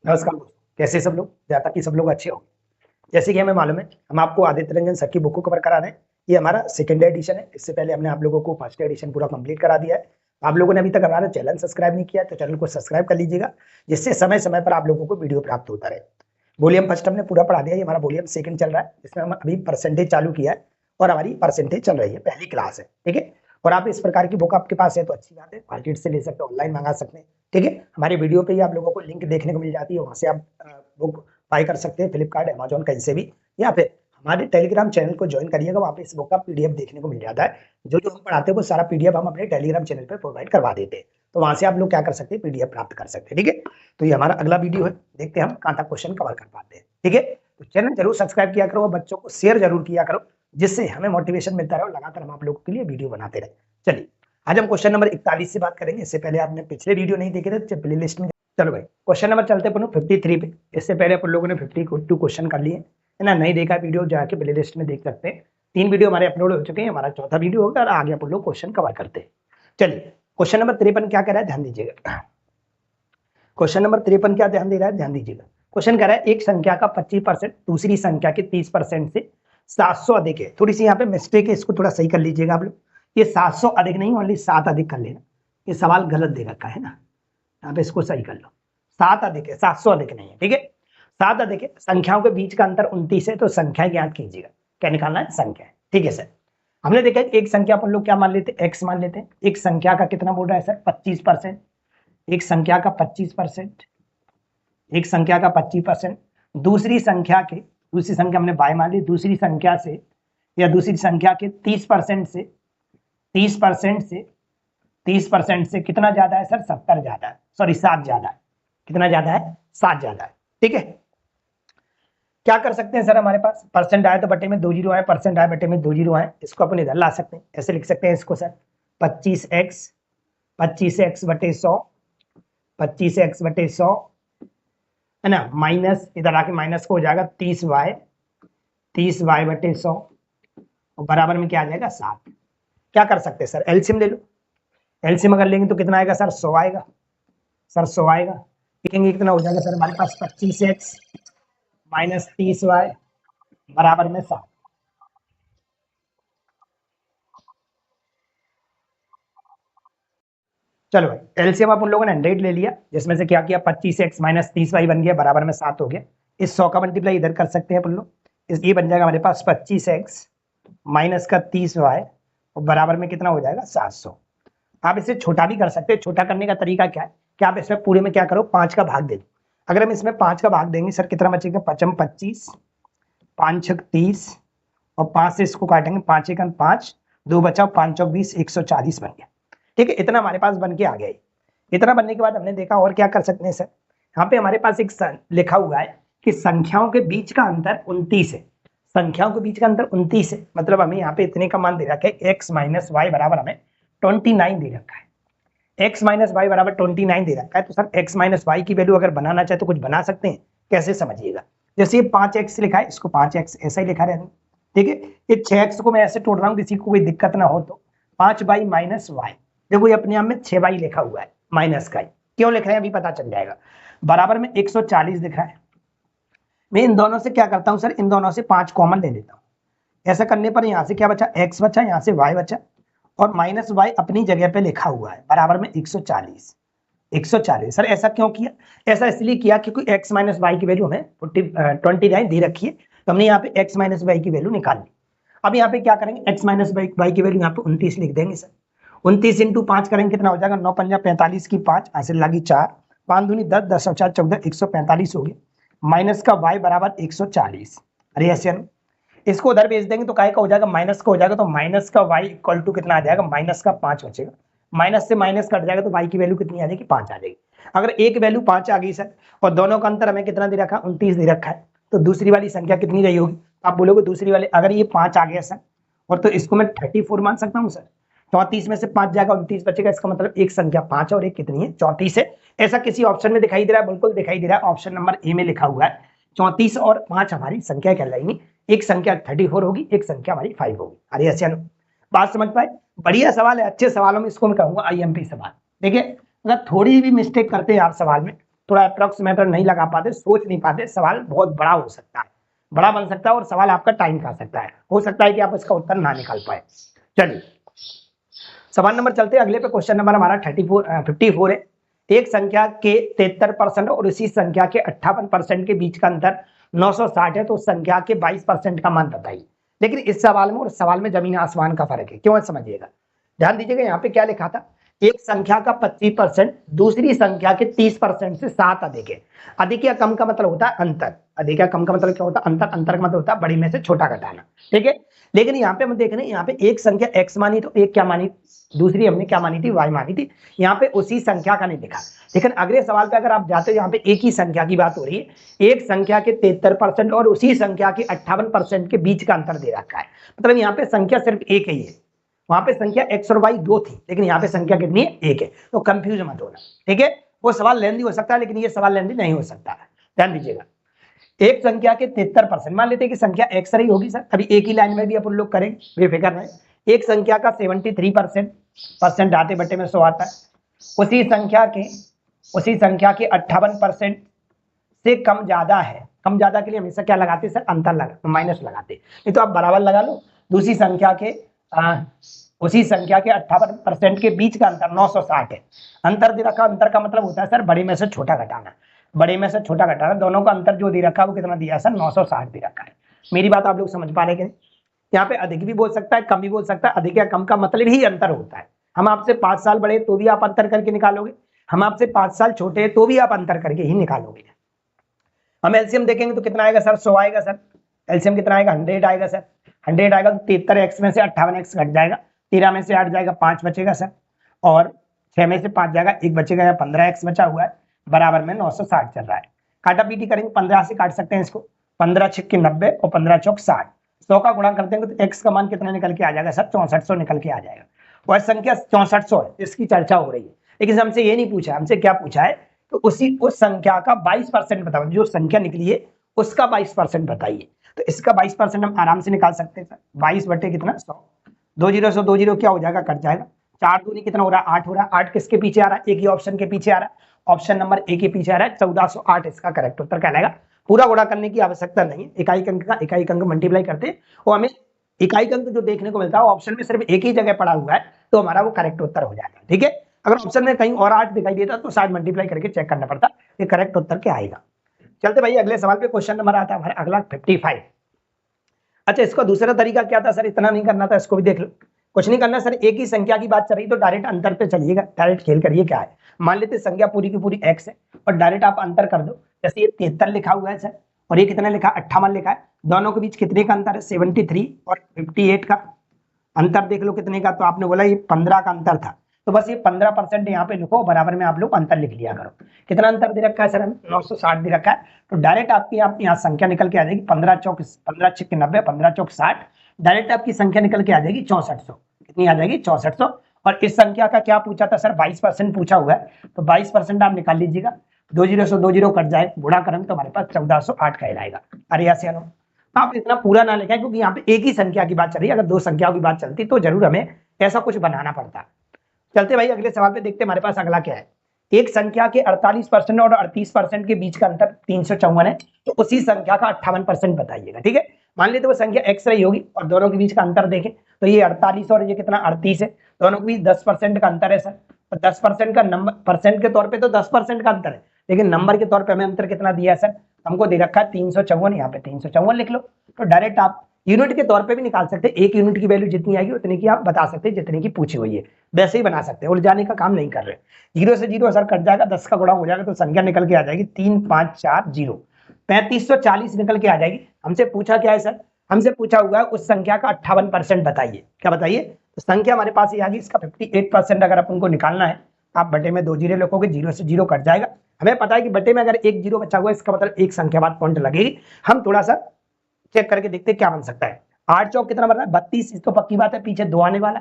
नमस्कार दोस्तों, कैसे सब लोग? जहाँ तक कि सब लोग अच्छे हो। जैसे कि हमें मालूम है, हम आपको आदित्य रंजन सर की बुक को कवर करा रहे हैं। ये हमारा सेकेंड एडिशन है। इससे पहले हमने आप लोगों को फर्स्ट एडिशन पूरा कंप्लीट करा दिया है। आप लोगों ने अभी तक हमारा चैनल सब्सक्राइब नहीं किया तो चैनल को सब्सक्राइब कर लीजिएगा, जिससे समय समय पर आप लोगों को वीडियो प्राप्त होता रहे। वॉल्यूम फर्स्ट हमने पूरा पढ़ा दिया, ये हमारा वॉल्यूम सेकंड चल रहा है। इसमें हम अभी परसेंटेज चालू किया है और हमारी परसेंटेज चल रही है, पहली क्लास है, ठीक है। और आप इस प्रकार की बुक आपके पास है तो अच्छी बात है, मार्केट से ले सकते हो, ऑनलाइन मंगा सकते हैं, ठीक है। हमारे वीडियो पे ही आप लोगों को लिंक देखने को मिल जाती है, वहां से आप बुक बाय कर सकते हैं, फ्लिपकार्ट, अमेजोन, कहीं से भी। या फिर हमारे टेलीग्राम चैनल को ज्वाइन करिएगा, वहाँ पे इस बुक का पीडीएफ देखने को मिल जाता है। जो जो हम पढ़ाते हैं वो सारा पीडीएफ हम अपने टेलीग्राम चैनल पे प्रोवाइड करवा देते हैं, तो वहां से आप लोग क्या कर सकते हैं, पीडीएफ प्राप्त कर सकते हैं, ठीक है। तो ये हमारा अगला वीडियो है, देखते हैं हम कहाँ तक क्वेश्चन कवर कर पाते हैं, ठीक है। तो चैनल जरूर सब्सक्राइब किया करो और बच्चों को शेयर जरूर किया करो, जिससे हमें मोटिवेशन मिलता रहे और लगातार हम आप लोगों के लिए वीडियो बनाते रहे। चलिए, आज हम क्वेश्चन नंबर 41 से बात करेंगे। इससे पहले आपने पिछले वीडियो नहीं देखे थे, प्ले लिस्ट में चलो भाई क्वेश्चन नंबर चलते अपन 53 पे। इससे पहले अपन लोगों ने 52 क्वेश्चन कर लिए है ना। नहीं देखा वीडियो, जाके प्ले लिस्ट में देख सकते हैं। 3 वीडियो हमारे अपलोड हो चुके हैं, हमारा चौथा वीडियो होगा और आगे अपन लोग क्वेश्चन कवर करते हैं। चलिए, क्वेश्चन नंबर 53 क्या कह रहा है, ध्यान दीजिएगा। क्वेश्चन नंबर 53 क्या ध्यान दे रहा है, ध्यान दीजिएगा। क्वेश्चन कह रहा है एक संख्या का 25% दूसरी संख्या के 30% से 700 अधिक है। थोड़ी सी यहाँ पे मिस्टेक है, इसको थोड़ा सही कर लीजिएगा आप लोग। ये 700 अधिक नहीं, ओनली 7 अधिक कर लेना। ये सवाल गलत दे रखा है ना, यहाँ पे इसको सही कर लो। 7 अधिक है, 700 अधिक नहीं है, ठीक है। 7 अधिक है, संख्याओं के बीच का अंतर 29 है, तो संख्या ज्ञात कीजिएगा। क्या निकालना है, संख्या, ठीक है सर। हमने देखा एक संख्या पर लोग क्या मान लेते हैं, x मान लेते हैं। एक संख्या का कितना बोल रहा है सर, 25%। एक संख्या का 25%, एक संख्या का 25%, दूसरी संख्या हमने y मान ली, दूसरी संख्या से या दूसरी संख्या के 30% से 30% से कितना ज्यादा है सर, 70 ज्यादा है, सॉरी 7 ज्यादा है। कितना ज्यादा है, 7 ज्यादा है, ठीक है। क्या कर सकते हैं सर, हमारे पास परसेंट आए तो बटे में 2 जीरो आए, परसेंट आए बटे में 2 जीरो आए, इसको अपन इधर ला सकते हैं। ऐसे लिख सकते हैं इसको सर, 25x बटे 100, 25x बटे 100 है ना, माइनस इधर आके माइनस को हो जाएगा 30y बटे 100 और बराबर में क्या आ जाएगा, 7। क्या कर सकते हैं सर, एलसीएम ले लो। एलसीएम अगर लेंगे तो कितना आएगा सर, 100 आएगा। सर 100 आएगा, लिखेंगे कितना हो जाएगा सर हमारे पास, 25x माइनस 30y बराबर में 7। चलो भाई, एलसीएम आप उन लोगों ने 100 ले लिया, जिसमें से क्या किया, 25x माइनस 30y बन गया, बराबर में 7 हो गया। इस 100 का मल्टीप्लाई इधर कर सकते हैं अपन लोग, ये बन जाएगा हमारे पास 25x माइनस का 30y और बराबर में कितना हो जाएगा, 700। आप इसे छोटा भी कर सकते हैं। छोटा करने का तरीका क्या है कि आप इसमें पूरे में क्या करो, 5 का भाग दे दो। अगर हम इसमें 5 का भाग देंगे सर, कितना बचेगा, 5 25, 5 6 30 और 5 से इसको काटेंगे, 5 1 5, 2 बचा, 5 चौक 20, 140 बन गया, ठीक है। इतना हमारे पास बन के आ गया। इतना बनने के बाद हमने देखा और क्या कर सकते हैं सर, यहाँ पे हमारे पास एक लिखा हुआ है कि संख्याओं के बीच का अंतर 29 है। संख्याओं के बीच का अंतर 29 है, मतलब हमें यहाँ पे इतने का मान दे रखा है, x माइनस वाई बराबर हमें 29 दे रखा है। x माइनस वाई बराबर 29 दे रखा है, तो सर x माइनस वाई की वैल्यू अगर बनाना चाहे तो कुछ बना सकते हैं। कैसे, समझिएगा। जैसे ये 5x लिखा है, इसको 5x ऐसा ही लिखा रहता है, ठीक है। ये 6x को मैं ऐसे तोड़ रहा हूँ, किसी को कोई दिक्कत ना हो तो 5y माइनस वाई, देखो ये अपने आप में 6y लिखा हुआ है, माइनस का क्यों लिख रहे हैं अभी पता चल जाएगा। बराबर में 140 दिखा है। मैं इन दोनों से क्या करता हूं सर, इन दोनों से 5 कॉमन ले लेता हूं। ऐसा करने पर यहां से क्या बचा, x बचा, यहां से y बचा और माइनस y अपनी जगह पे लिखा हुआ है, बराबर में 140। 140 सर ऐसा क्यों किया, ऐसा इसलिए किया क्योंकि x माइनस वाई की वैल्यू हमें 29 दे रखी है, तो हमने यहाँ पे x माइनस वाई की वैल्यू निकाल ली। अब यहाँ पे क्या करेंगे, x माइनस वाई की वैल्यू यहाँ पे 29 लिख देंगे सर। 29 इंटू 5 करेंगे, कितना हो जाएगा, 9 पंजा 45 की 5, ऐसे लगी 4, 5 दूनी 10, 10 और 4 14, 145 हो गया। माइनस का y बराबर 140, अरे ऐसे इसको उधर भेज देंगे तो काय का हो जाएगा, माइनस का हो जाएगा, तो माइनस का y इक्वल टू कितना आ जाएगा, माइनस का 5 बचेगा। माइनस से माइनस कट जाएगा तो y की वैल्यू कितनी आ जाएगी, 5 आ जाएगी। अगर एक वैल्यू 5 आ गई सर और दोनों का अंतर हमें कितना दे रखा है, 29 दे रखा है, तो दूसरी वाली संख्या कितनी रही होगी, आप बोलोगे दूसरी वाले, अगर ये 5 आ गया सर और तो इसको मैं 34 मान सकता हूँ सर। 34 में से 5 जाएगा, 29 बचेगा, इसका मतलब एक संख्या 5 और एक कितनी है, 34 है। ऐसा किसी ऑप्शन में दिखाई दे रहा है, बिल्कुल दिखाई दे रहा है, ऑप्शन नंबर ए में लिखा हुआ है 34 और 5 हमारी संख्या कहलाएंगी। एक संख्या 34 होगी, एक संख्या हमारी 5 होगी। अरे ऐसे बात समझ पाए, बढ़िया सवाल है, अच्छे सवालों में इसको मैं कहूंगा आईएमपी सवाल। देखिए अगर थोड़ी भी मिस्टेक करते हैं आप सवाल में थोड़ा अप्रॉक्स मेथड नहीं लगा पाते, सोच नहीं पाते, सवाल बहुत बड़ा हो सकता है, बड़ा बन सकता है और सवाल आपका टाइम खा सकता है, हो सकता है कि आप इसका उत्तर ना निकाल पाए। चलिए सवाल नंबर चलते हैं अगले पे। क्वेश्चन नंबर हमारा 54 है। एक संख्या के 73% और उसी संख्या के 58% के बीच का अंतर 960 है, तो उस संख्या के 22% का मान बताइए। लेकिन इस सवाल में और सवाल में जमीन आसमान का फर्क है, क्यों है समझिएगा, ध्यान दीजिएगा। यहाँ पे क्या लिखा था, एक संख्या का 25% दूसरी संख्या के 30% से 7 अधिक है। अधिक या कम का मतलब होता है अंतर, अधिक या कम का मतलब क्या होता है अंतर, अंतर का मतलब होता है बड़ी में से छोटा घटाना, ठीक है। लेकिन यहाँ पे हम देख रहे हैं, यहाँ पे एक संख्या x मानी तो एक क्या मानी, दूसरी हमने क्या मानी थी, y मानी थी। यहाँ पे उसी संख्या का नहीं लिखा। लेकिन अगले सवाल पे अगर आप जाते हो, यहाँ पे एक ही संख्या की बात हो रही है, एक संख्या के 73% और उसी संख्या के 58% के बीच का अंतर दे रखा है। मतलब यहाँ पे संख्या सिर्फ एक ही है, वहां पे संख्या x और y दो थी, लेकिन यहाँ पे संख्या कितनी है, एक है। तो कंफ्यूज मत होना, ठीक है। वो सवाल लेंदी हो सकता है, लेकिन ये सवाल लेंदी नहीं हो सकता है, ध्यान दीजिएगा। एक संख्या के 73%, मान लेते हैं कि संख्या x रही होगी सर, अभी एक ही लाइन में भी अपन लोग करेंगे, बेफिक्र नहीं। एक संख्या का 73% आते बटे में 100 आता है, उसी संख्या के 58% से कम ज्यादा है। कम ज्यादा के लिए हमेशा क्या लगाते सर, अंतर लगा, माइनस लगाते, नहीं तो आप बराबर लगा लो। दूसरी संख्या के उसी संख्या के 58% के बीच का अंतर 960 है। अंतर दे रखा, अंतर का मतलब होता है सर बड़े में से छोटा घटाना, बड़े में से छोटा घटाना। दोनों का अंतर जो दे रखा है वो कितना दिया है सर, 960 दे रखा है। मेरी बात आप लोग समझ पा रहे हैं? यहाँ पे अधिक भी बोल सकता है, कम भी बोल सकता है। अधिक या कम का मतलब ही अंतर होता है। हम आपसे 5 साल बड़े तो भी आप अंतर करके निकालोगे, हम आपसे 5 साल छोटे हैं तो भी आप अंतर करके ही निकालोगे। हम एलसीएम देखेंगे तो कितना आएगा सर, 100 आएगा सर। एलसीएम कितना आएगा, 100 आएगा सर। 100 आएगा तो 73x में से 58x घट जाएगा, 13 में से 8 जाएगा, 5 बचेगा सर, और 6 में से 5 जाएगा, 1 बचेगा, या 15x बचा हुआ है, बराबर में 960 चल रहा है। काटा पीटी करेंगे, 15 से काट सकते हैं इसको, 15 छिक्के 90 और 15 चौक 60। 100 का गुणा करते हैं तो x का मान कितना निकल के आ जाएगा सर, 6400 निकल के आ जाएगा। वह संख्या 6400 है, इसकी चर्चा हो रही है। लेकिन हमसे ये नहीं पूछा, हमसे क्या पूछा है, तो उस संख्या का 22% बताओ, जो संख्या निकली है उसका 22% बताइए। तो इसका 22% हम आराम से निकाल सकते हैं सर। 22 बटे कितना, 100, 2 जीरो से 2 जीरो क्या हो जाएगा, कट जाएगा। 4 दूनी कितना हो रहा है, 8 हो रहा है। 8 किसके पीछे आ रहा है, एक ही ऑप्शन के पीछे आ रहा है, ऑप्शन नंबर ए के पीछे आ रहा है, 1408 इसका करेक्ट उत्तर कहलाएगा। पूरा गुणा करने की आवश्यकता नहीं है, इकाई अंक का इकाई अंक मल्टीप्लाई करते हैं और हमें इकाई अंक जो देखने को मिलता है ऑप्शन में सिर्फ एक ही जगह पड़ा हुआ है, तो हमारा वो करेक्ट उत्तर हो जाएगा, ठीक है। अगर ऑप्शन में कहीं और 8 दिखाई देता तो शायद मल्टीप्लाई करके चेक करना पड़ता कि करेक्ट उत्तर क्या आएगा। चलते भाई अगले सवाल पे। क्वेश्चन नंबर आता है हमारा अगला 55। अच्छा, इसका दूसरा तरीका क्या था सर, इतना नहीं करना था, इसको भी देख लो। कुछ नहीं करना सर, एक ही संख्या की बात चल रही तो डायरेक्ट अंतर पे चलिएगा, डायरेक्ट खेल करिए। क्या है, मान लेते संख्या पूरी की पूरी x है और डायरेक्ट आप अंतर कर दो। जैसे ये 73 लिखा हुआ है सर और ये कितना लिखा, 58 लिखा है, दोनों के बीच कितने का अंतर है, 73 और 58 का अंतर देख लो कितने का। तो आपने बोला ये 15 का अंतर था, तो बस ये 15% यहाँ पे लिखो, बराबर में आप लोग अंतर लिख लिया करो। कितना अंतर दे रखा है सर, 960 दे रखा है, तो डायरेक्ट आपकी यहाँ संख्या निकल के आ जाएगी 15 छिक्के 90, 15 चौक 60, डायरेक्ट आपकी संख्या निकल के आ जाएगी 6400। कितनी आ जाएगी, 6400। और इस संख्या का क्या पूछा था सर, 22% पूछा हुआ है, तो 22% आप निकाल लीजिएगा। 2 जीरो से 2 जीरो कट जाए, गुणा करेंगे तो हमारे पास 1408 कहलाएगा। अरे ऐसे आप इतना पूरा ना लिखें, क्योंकि यहाँ पे एक ही संख्या की बात चल रही है। अगर दो संख्याओं की बात चलती तो जरूर हमें ऐसा कुछ बनाना पड़ता। चलते भाई अगले सवाल पे, देखते हमारे पास अगला क्या है। एक संख्या के 48% और 38% के बीच का अंतर 354 है, तो उसी संख्या का 58% बताइएगा, ठीक है। मान लेते वो संख्या x रही होगी और दोनों के बीच का अंतर देखें तो ये 48 और ये कितना 38 है, दोनों के बीच 10% का अंतर है सर। तो 10% का नंबर, परसेंट के तौर पे तो 10% का अंतर है, लेकिन नंबर के तौर पे हमें अंतर कितना दिया है सर, हमको दे रखा है 354, यहाँ पे 354 लिख लो। तो डायरेक्ट आप यूनिट के तौर पे भी निकाल सकते हैं, एक यूनिट की वैल्यू जितनी आएगी उतनी की आप बता सकते हैं, जितनी की पूछी हुई है वैसे ही बना सकते हैं, उलझाने का काम नहीं कर रहे। 0 से 0 सर कट जाएगा, 10 का गुणा हो जाएगा तो संख्या निकल के आ जाएगी 3540, 3540 निकल के आ जाएगी। हमसे पूछा क्या है सर, हमसे पूछा हुआ है उस संख्या का 58% बताइए। क्या बताइए, तो संख्या हमारे पास ये आ गई, इसका 58% अगर अपन को निकालना है, आप बटे में 2 जीरो लिखोगे, 0 से 0 कट जाएगा। हमें पता है कि बटे में अगर 1 जीरो बचा हुआ है, इसका मतलब एक संख्या बाद पॉइंट लगेगी। हम थोड़ा सा चेक करके देखते क्या बन सकता है। 8 चौक कितना बन रहा है, 32, तो पक्की बात है पीछे 2 आने वाला,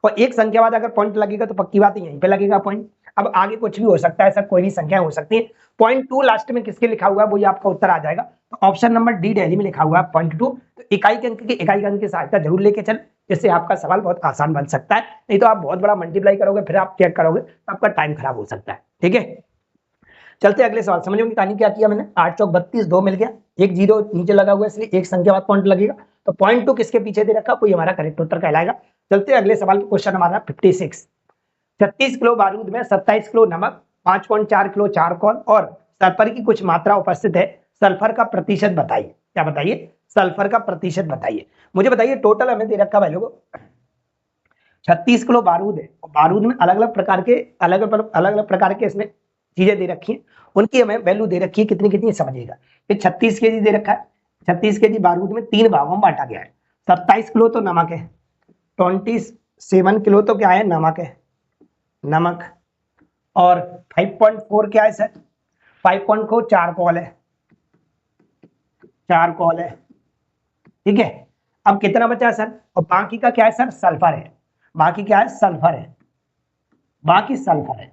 और एक संख्या बाद अगर पॉइंट लगेगा तो पक्की बात है यहीं पे लगेगा पॉइंट। अब आगे कुछ भी हो सकता है सर, कोई भी संख्या हो सकती है। 0.2 लास्ट में किसके लिखा हुआ है वो ये आपका उत्तर आ जाएगा। तो ऑप्शन नंबर डी दिल्ली में लिखा हुआ है 0.2। तो इकाई अंक की सहायता जरूर लेके चल, जिससे आपका सवाल बहुत आसान बन सकता है। नहीं तो आप बहुत बड़ा मल्टीप्लाई करोगे फिर आप चेक करोगे तो आपका टाइम खराब हो सकता है, ठीक है। चलते अगले सवाल। समझ में कहानी क्या किया मैंने, 8 चौक 32, 2 मिल गया, एक जीरो नीचे लगा हुआ है इसलिए एक संख्या बाद पॉइंट लगेगा, तो पॉइंट 2 किसके पीछे दे रखा, कोई हमारा करेक्ट उत्तर कहलाएगा। चलते अगले सवाल पे, क्वेश्चन हमारा 56। 36 किलो बारूद में 27 किलो नमक, 5.4 किलो चारकोल और सल्फर की कुछ मात्रा उपस्थित है, सल्फर का प्रतिशत बताइए। क्या बताइए, सल्फर का प्रतिशत बताइए। मुझे बताइए टोटल हमें दे रखा भाई लोगों 36 किलो बारूद है, और बारूद में अलग अलग प्रकार के इसमें चीजें दे रखी हैं, उनकी हमें वैल्यू दे रखी है कितनी कितनी, समझिएगा। ये 36 केजी दे रखा है, 36 केजी बारूद में 3 भागों में बांटा गया है। 27 किलो तो नमक है, 27 किलो तो क्या है, नमक है, नमक। और 5.4 क्या है सर, 5.4 चारकोल है, चारकोल है, ठीक है। अब कितना बचा सर, और बाकी का क्या है सर, सल्फर है, बाकी क्या है, सल्फर है, बाकी सल्फर है।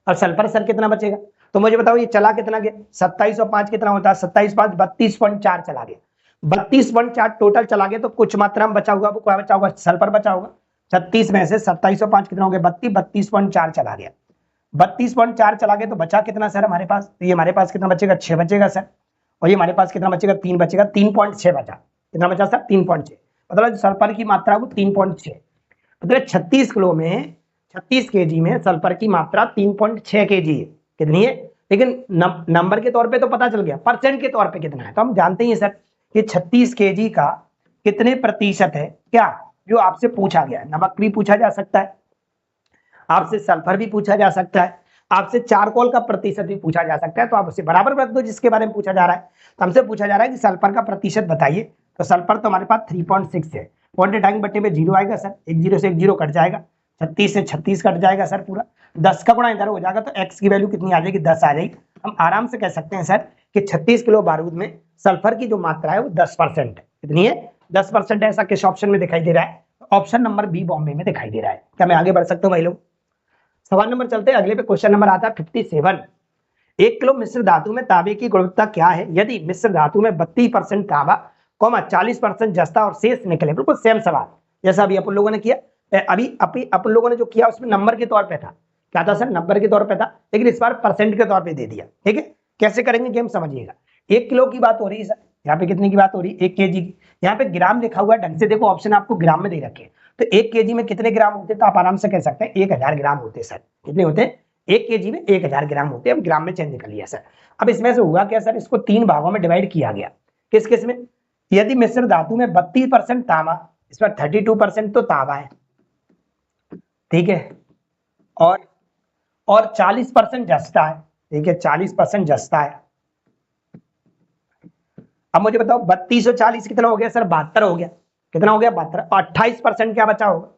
और सल्फर सर कितना बचेगा, तो मुझे बताओ ये चला कितना गया, 27 और 5 कितना होता है, 27 5 32.4 चला गया, 32.4 टोटल चला गया, तो कुछ मात्रा में बचा होगा, वो क्या बचा होगा, सल्फर बचा होगा। 36 में से 27 और 5 कितना हो गया, 32.4 चला गया, 32.4 चला गया, तो बचा कितना सर हमारे पास, तो ये हमारे पास कितना बचेगा, 6 बचेगा सर, और ये हमारे पास कितना बचेगा, 3 बचेगा, 3.6 बचा, कितना बचा सर, 3.6, मतलब सल्फर की मात्रा वो 3.6, मतलब 36 किलो में 36 केजी में सल्फर की मात्रा 3.6 केजी है, कितनी है, लेकिन नंबर के तौर पे तो पता चल गया, परसेंट के तौर पे कितना है, तो हम जानते ही सर कि 36 केजी का कितने प्रतिशत है, क्या जो आपसे पूछा गया है। नमक भी पूछा जा सकता है आपसे, सल्फर भी पूछा जा सकता है आपसे, चारकोल का प्रतिशत भी पूछा जा सकता है, तो आप उसे बराबर रख दो जिसके बारे में पूछा जा रहा है। तो हमसे पूछा जा रहा है कि सल्फर का प्रतिशत बताइए, तो सल्फर तो हमारे पास 3.6 है, पॉइंट टाइम बट्टे में 0 आएगा सर, एक जीरो से एक जीरो कट जाएगा, 36 से 36 कट जाएगा सर पूरा, 10 का गुणा इधर हो जाएगा, तो x की वैल्यू कितनी आ जाएगी, 10 आ जाएगी। हम आराम से कह सकते हैं सर कि 36 किलो बारूद में सल्फर की जो मात्रा है वो 10% है, कितनी है, 10% है। ऐसा किस ऑप्शन में दिखाई दे रहा है, ऑप्शन नंबर बी बॉम्बे में दिखाई दे रहा है। क्या मैं आगे बढ़ सकता हूँ भाई लोग, सवाल नंबर चलते हैं अगले पे। क्वेश्चन नंबर आता है 57। 1 किलो मिश्र धातु में तांबे की गुणवत्ता क्या है, यदि मिश्र धातु में 32% तांबा, 40% जस्ता और शेष निकले। बिल्कुल सेम सवाल जैसा अभी अपन लोगों ने किया, अभी अपन लोगों ने जो किया उसमें नंबर के तौर पे था, क्या था सर, नंबर के तौर पे था, लेकिन इस बार परसेंट के तौर पे दे दिया, ठीक है। कैसे करेंगे गेम समझिएगा। 1 किलो की बात हो रही है सर, यहाँ पे कितने की बात हो रही है, 1 केजी की, यहाँ पे ग्राम लिखा हुआ है, ढंग से देखो ऑप्शन आपको ग्राम में दे रखे हैं, तो 1 केजी में कितने ग्राम होते हैं, तो आप आराम से कह सकते हैं 1000 ग्राम होते हैं सर, कितने होते हैं, 1 केजी में 1000 ग्राम होते हैं, अब ग्राम में चेंज कर लिया सर। अब इसमें से हुआ क्या सर, इसको 3 भागों में डिवाइड किया गया, किस किस में, यदि मिश्र धातु में 32% तांबा, इस पर 32% तो तांबा है, ठीक है, और 40% जस्ता है, ठीक है, 40% जस्ता है। अब मुझे बताओ 32 और 40 कितना हो गया सर, 72 हो गया, कितना हो गया, 72, और 28% क्या बचा होगा,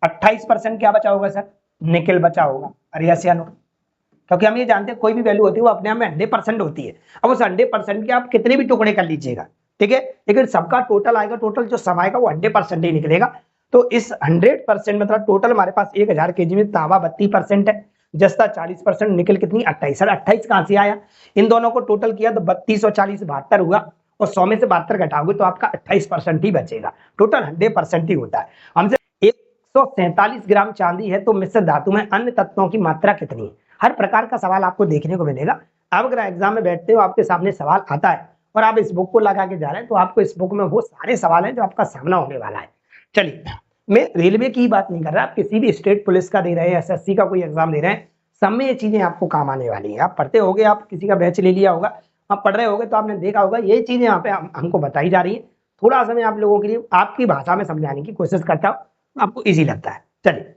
28% क्या बचा होगा सर, निकेल बचा होगा। अरे यस या नो, क्योंकि हम ये जानते हैं कोई भी वैल्यू होती है वो अपने आप में 100% होती है। अब उस 100% के आप कितने भी टुकड़े कर लीजिएगा, ठीक है, लेकिन सबका टोटल आएगा, टोटल जो सम आएगा वो 100% ही निकलेगा। तो इस 100% मतलब टोटल हमारे पास 1000 केजी में तांबा 32% है, जस्ता 40%, निकल कितनी 28। सर 28 कहां से आया, इन दोनों को टोटल किया तो 32 और 40 72 हुआ, और 100 में से 72 घटाओगे तो आपका 28% ही बचेगा, टोटल 100% ही होता है। हमसे 147 ग्राम चांदी है तो मिश्र धातु में अन्य तत्वों की मात्रा कितनी है। हर प्रकार का सवाल आपको देखने को मिलेगा। आप अगर एग्जाम में बैठते हो, आपके सामने सवाल आता है और आप इस बुक को लगा के जा रहे हैं, तो आपको इस बुक में वो सारे सवाल हैं जो आपका सामना होने वाला है। चलिए, मैं रेलवे की बात नहीं कर रहा, आप किसी भी स्टेट पुलिस का दे रहे हैं, एसएससी का कोई एग्जाम दे रहे हैं, सब में ये चीजें आपको काम आने वाली है। आप पढ़ते होगे, आप किसी का बैच ले लिया होगा, आप पढ़ रहे होगे तो आपने देखा होगा ये चीजें यहाँ पे हमको बताई जा रही है। थोड़ा सा मैं आप लोगों के लिए आपकी भाषा में समझाने की कोशिश करता हूँ, आपको इजी लगता है। चलिए,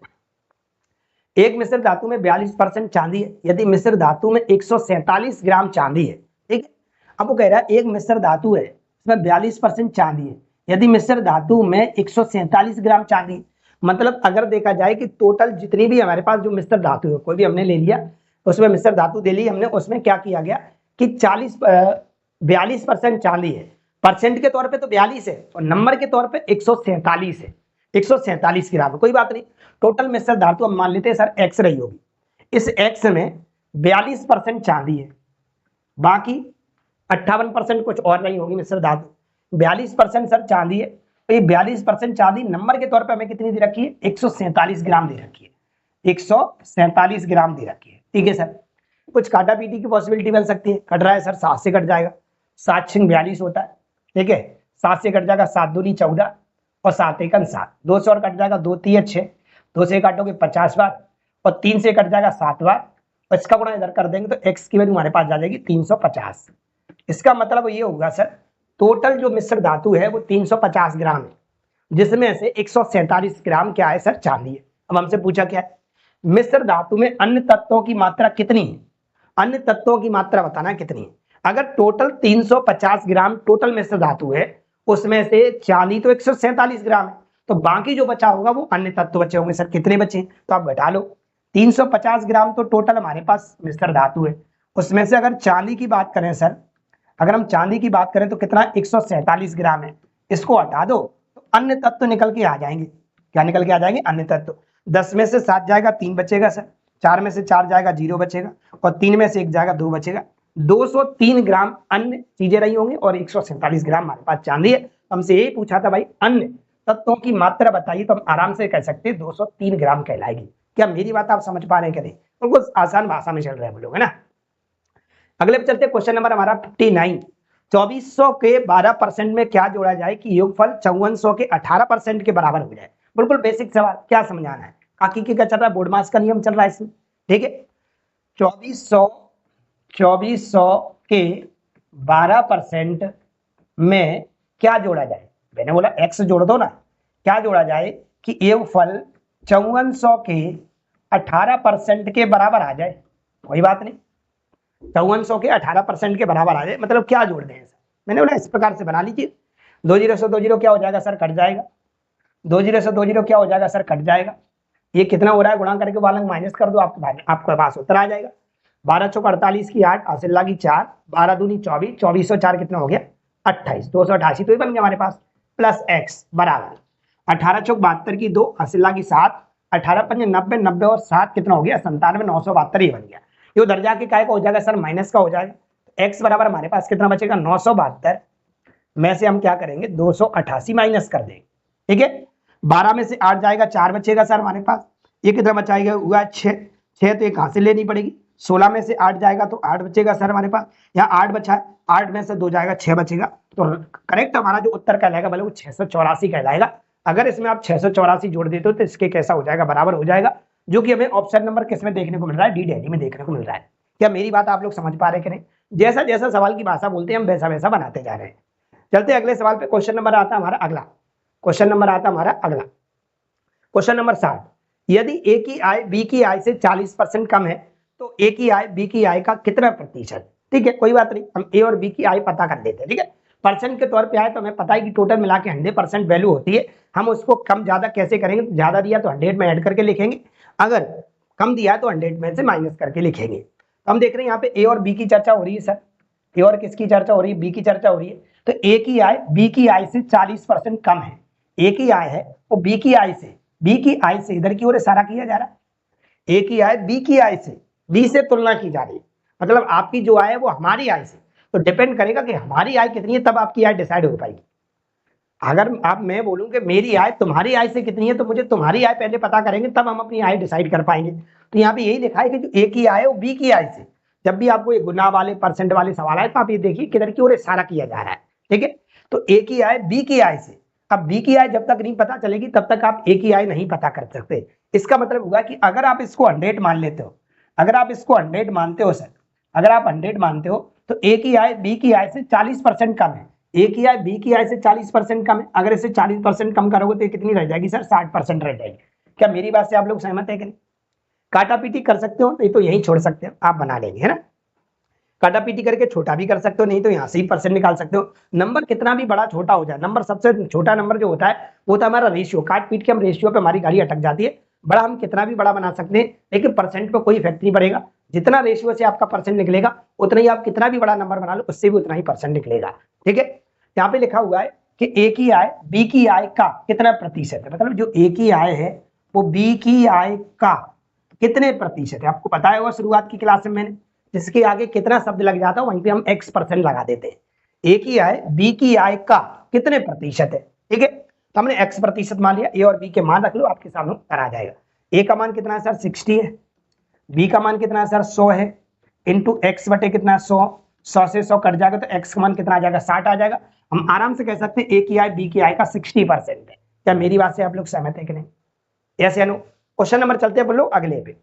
एक मिश्र धातु में 42% चांदी है, यदि मिश्र धातु में 147 ग्राम चांदी है, ठीक है। अब वो कह रहा है एक मिश्र धातु है, इसमें 42% चांदी है, यदि मिश्र धातु में 147 ग्राम चांदी, मतलब अगर देखा जाए कि टोटल जितनी भी हमारे पास जो मिश्र धातु है, कोई भी हमने ले लिया, उसमें मिश्र धातु ले ली हमने, उसमें क्या किया गया कि 42% चांदी है, परसेंट के तौर पे तो 42 है और नंबर के तौर पे 147 है, 147 ग्राम है, कोई बात नहीं। टोटल मिश्र धातु हम मान लेते हैं सर एक्स रही होगी, इस एक्स में 42% चांदी है, बाकी 58% कुछ और नहीं होगी मिश्र धातु। 42% सर चांदी है, तो ये 42% चांदी नंबर के तौर पे हमें कितनी दे रखी है, 147 ग्राम दे रखी है, 147 ग्राम दे रखी है, ठीक है सर। कुछ काटा पीटी की पॉसिबिलिटी बन सकती है। कट रहा है सर, 7 से कट जाएगा, 7 6 42 होता है, ठीक है, 7 से कट जाएगा 7 दूनी 14 और 7 एकन 7, 2 से और कट जाएगा 2 3 6, 2 से काटोगे 50 बार और 3 से कट जाएगा 7 बार और इसका गुणा इधर कर देंगे तो x की वैल्यू हमारे पास आ जाएगी 350। इसका मतलब ये होगा सर टोटल जो मिश्र धातु है वो 350 ग्राम है, जिसमें से 147 ग्राम क्या है सर, चांदी है। अब हमसे पूछा क्या है, मिश्र धातु में अन्य तत्वों की मात्रा कितनी है, अन्य तत्वों की मात्रा बताना कितनी है। अगर टोटल 350 ग्राम टोटल मिश्र धातु है, उसमें से चांदी तो 147 ग्राम है, तो बाकी जो बचा होगा वो अन्य तत्व बचे होंगे। सर कितने बचे, तो आप घटा लो, 350 ग्राम तो टोटल हमारे पास मिश्र धातु है, उसमें से अगर चांदी की बात करें सर, अगर हम चांदी की बात करें तो कितना 147 ग्राम है, इसको हटा दो तो अन्य तत्व निकल के आ जाएंगे। क्या निकल के आ जाएंगे, अन्य तत्व। 10 में से 7 जाएगा 3 बचेगा सर, 4 में से 4 जाएगा 0 बचेगा और 3 में से 1 जाएगा 2 बचेगा। 203 ग्राम अन्य चीजें रही होंगी और 147 ग्राम हमारे पास चांदी है। हमसे यही पूछा था भाई अन्य तत्वों की मात्रा बताइए, तो हम आराम से कह सकते हैं 203 ग्राम कहलाएगी। क्या मेरी बात आप समझ पा रहे हैं कि नहीं, बिल्कुल आसान भाषा में चल रहे हैं लोग, है ना। अगले पे चलते, क्वेश्चन नंबर हमारा 59। 2400 के 12% में क्या जोड़ा जाए कि योगफल 5400 के 18% के बराबर हो जाए। बिल्कुल बेसिक सवाल, क्या समझाना है, काकी के क्या चल रहा है, बोर्ड मास का नियम चल रहा है इसमें, ठीक है। 2400 के 12% में क्या जोड़ा जाए, मैंने बोला x जोड़ दो ना, क्या जोड़ा जाए कि योगफल 5400 के 18% के बराबर आ जाए। कोई बात नहीं, 5400 के 18% के बराबर आ जाए, मतलब क्या जोड़ दें सर, मैंने बोला इस प्रकार से बना लीजिए। 2 0 से 2 0 क्या हो जाएगा सर, कट जाएगा। 2 0 से 2 0 क्या हो जाएगा सर, कट जाएगा। ये कितना हो रहा है, गुणा करके वाला माइनस कर दो, आपके पास उत्तर आ जाएगा। 12 चौक 48 की 8, हासिल लागी 4, 12 दूनी 24, 2404 कितना हो गया 28, 288 तो ही बन गया हमारे पास, प्लस x बराबर 18 चौक 72 की 2, हासिल लागी 7, 18 पंजे 90, 90 और 7 कितना हो गया 97, 972 ही बन गया। ये उधर जाके काय का हो जाएगा सर, माइनस का हो जाएगा। x बराबर हमारे पास कितना बचेगा 972 में से हम क्या करेंगे 288 माइनस कर देंगे, ठीक है। 12 में से 8 जाएगा 4 बचेगा सर हमारे पास, ये कितना बचाएगा हुआ 6, 6 तो एक हासिल लेनी पड़ेगी। 16 में से 8 जाएगा तो 8 बचेगा सर हमारे पास, यहाँ 8 बचा है, 8 में से 2 जाएगा 6 बचेगा, तो करेक्ट हमारा जो उत्तर कहलाएगा भले वो 684 कहलाएगा। अगर इसमें आप 684 जोड़ देते हो तो इसके कैसा हो जाएगा, बराबर हो जाएगा, जो कि हमें ऑप्शन नंबर किस में देखने को मिल रहा है, डी डेली में देखने को मिल रहा है। क्या मेरी बात आप लोग समझ पा रहे हैं कि नहीं, जैसा जैसा सवाल की भाषा बोलते हैं हम वैसा वैसा बनाते जा रहे हैं। चलते अगले सवाल पे, क्वेश्चन नंबर आता है हमारा अगला, क्वेश्चन नंबर आता है हमारा अगला, क्वेश्चन नंबर 60। यदि ए की आय बी की आय से 40% कम है तो ए की आय बी की आय का कितना प्रतिशत, ठीक है। कोई बात नहीं, हम ए और बी की आय पता कर लेते हैं, ठीक है। परसेंट के तौर पे आए तो हमें पता है कि टोटल मिला के 100% वैल्यू होती है। हम उसको कम ज्यादा कैसे करेंगे, ज्यादा दिया तो 100 में ऐड करके लिखेंगे, अगर कम दिया तो 100 में से माइनस करके लिखेंगे। तो हम देख रहे हैं यहाँ पे ए और बी की चर्चा हो रही है सर, ए और किसकी चर्चा हो रही है, बी की चर्चा हो रही है। तो ए की आय बी की आय से 40% कम है, ए की आय है वो बी की आय से, बी की आय से इधर की ओर इशारा किया जा रहा है, ए की आय बी की आय से, बी से तुलना की जा रही है, मतलब आपकी जो आय है वो हमारी आय से, तो डिपेंड करेगा कि हमारी आय कितनी है तब आपकी आय डिसाइड हो पाएगी। अगर आप मैं बोलूं कि मेरी आय तुम्हारी आय से कितनी है तो मुझे तुम्हारी आय पहले पता करेंगे तब हम अपनी आय डिसाइड कर पाएंगे। तो यहाँ पे यही लिखा है कि जो ए की आय है वो बी की आय से, जब भी आपको ये गुना वाले परसेंट वाले सवाल आए तो आप ये देखिए किधर की ओर इशारा किया जा रहा है, ठीक है। तो ए की आय बी की आय से, अब बी की आय जब तक नहीं पता चलेगी तब तक आप ए की आय नहीं पता कर सकते। इसका मतलब हुआ कि अगर आप इसको 100 मान लेते हो, अगर आप इसको 100 मानते हो सर, अगर आप 100 मानते हो तो ए की आय बी की आय से 40% कम है, ए की आय बी की आय से 40% कम है, अगर इसे 40% कम करोगे तो कितनी रह जाएगी सर, 60% रह जाएगी। क्या मेरी बात से आप लोग सहमत है कि नहीं, काटा पीटी कर सकते हो, नहीं तो यही छोड़ सकते हो, आप बना लेंगे, है ना। काटा पीटी करके छोटा भी कर सकते हो, नहीं तो यहाँ से ही परसेंट निकाल सकते हो। नंबर कितना भी बड़ा छोटा हो जाए, नंबर सबसे छोटा नंबर जो होता है वो होता है हमारा रेशियो, काट पीट के हम रेशियो पे हमारी गाड़ी अटक जाती है। बड़ा हम कितना भी बड़ा बना सकते हैं लेकिन परसेंट पे कोई इफेक्ट नहीं पड़ेगा, जितना रेशियो से आपका परसेंट निकलेगा उतना ही, आप कितना भी बड़ा नंबर बना लो उससे भी उतना ही परसेंट निकलेगा, ठीक है। यहाँ पे लिखा हुआ है कि ए की आय बी की आय का कितना प्रतिशत है, मतलब जो ए की आय है वो बी की आय का कितने प्रतिशत है। आपको पता होगा शुरुआत की क्लास में मैंने, जिसके आगे कितना शब्द लग जाता है वहीं पे हम x% लगा देते हैं। ए की आय बी की आय का कितने प्रतिशत है, ठीक है। तो हमने x% मान लिया, ए और बी के मान रख लो, आपके सामने उत्तर आ जाएगा। ए का मान कितना है सर 60 है, बी का मान कितना है सर 100 है, इंटू एक्स बटे कितना 100, 100 से 100 कट जाएगा तो एक्स का मान कितना आ जाएगा 60 आ जाएगा। हम आराम से कह सकते हैं ए की आय बी की आय का 60% है। क्या मेरी बात से आप लोग सहमत है कि नहीं? यस या नो? क्वेश्चन नंबर चलते हैं अपन लोग अगले पे।